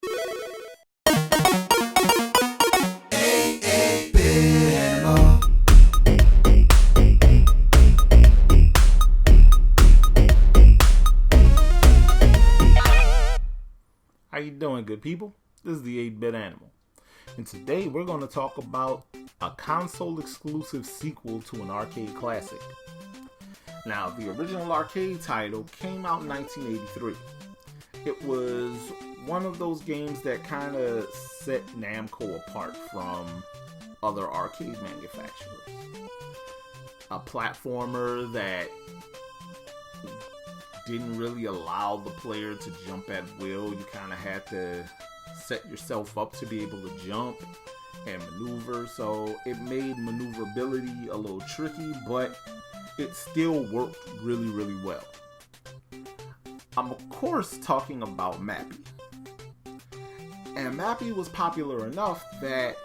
How you doing, good people? This is the 8-Bit Animal, and today we're going to talk about a console-exclusive sequel to an arcade classic. Now, the original arcade title came out in 1983. It was one of those games that kind of set Namco apart from other arcade manufacturers. A platformer that didn't really allow the player to jump at will. You kind of had to set yourself up to be able to jump and maneuver, so it made maneuverability a little tricky, but it still worked really well. I'm of course talking about Mappy. And Mappy was popular enough that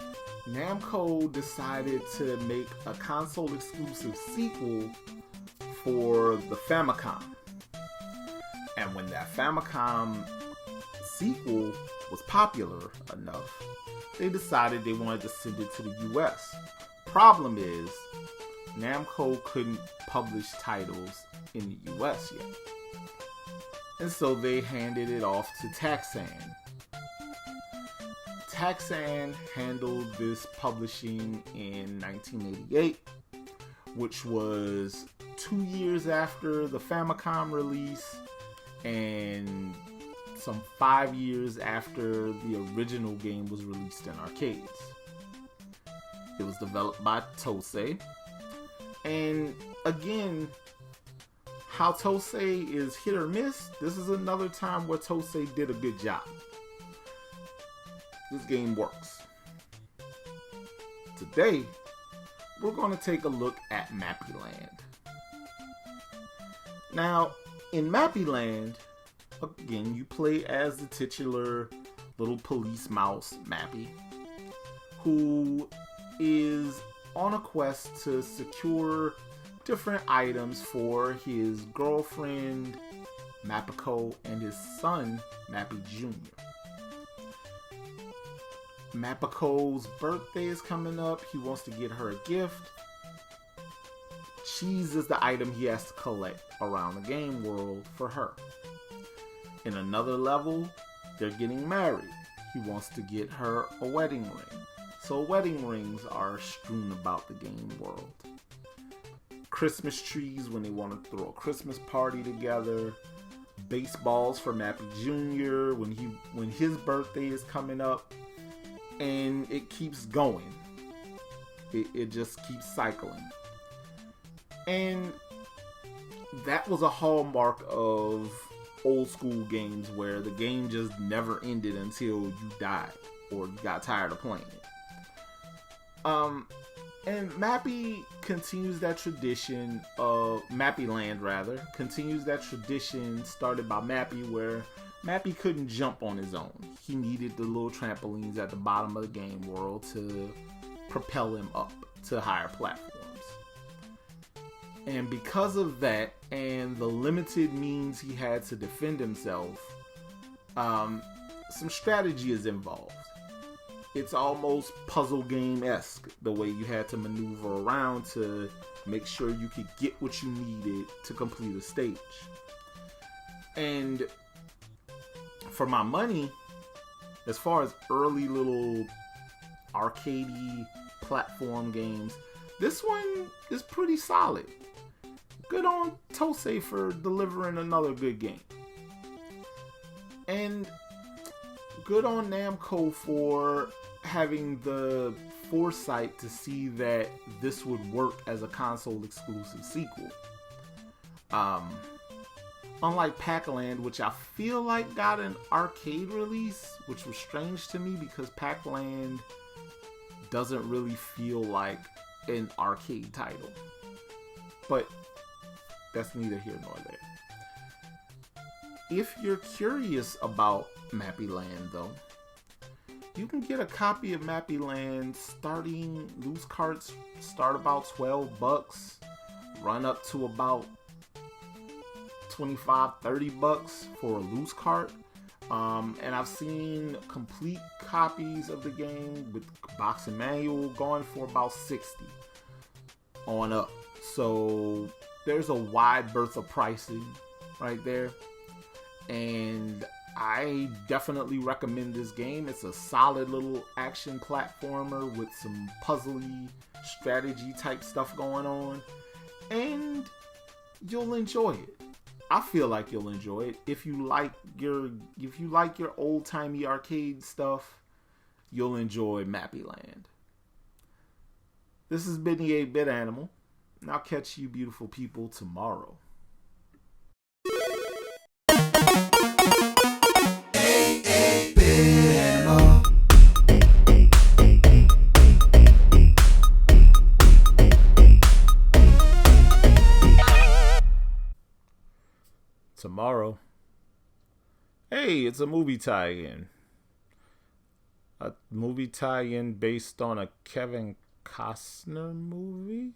Namco decided to make a console exclusive sequel for the Famicom. And when that Famicom sequel was popular enough, they decided they wanted to send it to the US. Problem is, Namco couldn't publish titles in the US yet. And so they handed it off to Taxan. Taxan handled this publishing in 1988, which was 2 years after the Famicom release and some 5 years after the original game was released in arcades. It was developed by Tosei. And again, how Tosei is hit or miss, this is another time where Tosei did a good job. This game works. Today, we're going to take a look at Mappy Land. Now, in Mappy Land, again, you play as the titular little police mouse, Mappy, who is on a quest to secure different items for his girlfriend, Mappiko, and his son, Mappy Jr. Mappiko's birthday is coming up. He wants to get her a gift. Cheese is the item he has to collect around the game world for her. In another level, they're getting married. He wants to get her a wedding ring. So wedding rings are strewn about the game world. Christmas trees when they want to throw a Christmas party together. Baseballs for Mappy Jr. when his birthday is coming up. And it keeps going. It just keeps cycling. And that was a hallmark of old school games where the game just never ended until you died or you got tired of playing it. And Mappy continues that tradition of Mappy Land continues that tradition started by Mappy, where Mappy couldn't jump on his own. He needed the little trampolines at the bottom of the game world to propel him up to higher platforms. And because of that, and the limited means he had to defend himself, some strategy is involved. It's almost puzzle game-esque, the way you had to maneuver around to make sure you could get what you needed to complete a stage. And for my money, as far as early little arcadey platform games, this one is pretty solid. Good on Tosei for delivering another good game. And good on Namco for having the foresight to see that this would work as a console exclusive sequel. Unlike Pac-Land, which I feel like got an arcade release, which was strange to me because Pac-Land doesn't really feel like an arcade title. But that's neither here nor there. If you're curious about Mappy Land, though, you can get a copy of Mappy Land starting, loose carts start about $12, run up to about $25-$30 for a loose cart. And I've seen complete copies of the game with box and manual going for about 60 on up. So there's a wide berth of pricing right there. And I definitely recommend this game. It's a solid little action platformer with some puzzly strategy type stuff going on. And you'll enjoy it. I feel like you'll enjoy it. If you like your old timey arcade stuff, you'll enjoy Mappy Land. This has been the 8-Bit Animal, and I'll catch you beautiful people tomorrow. Tomorrow. Hey, it's a movie tie-in. A movie tie-in based on a Kevin Costner movie?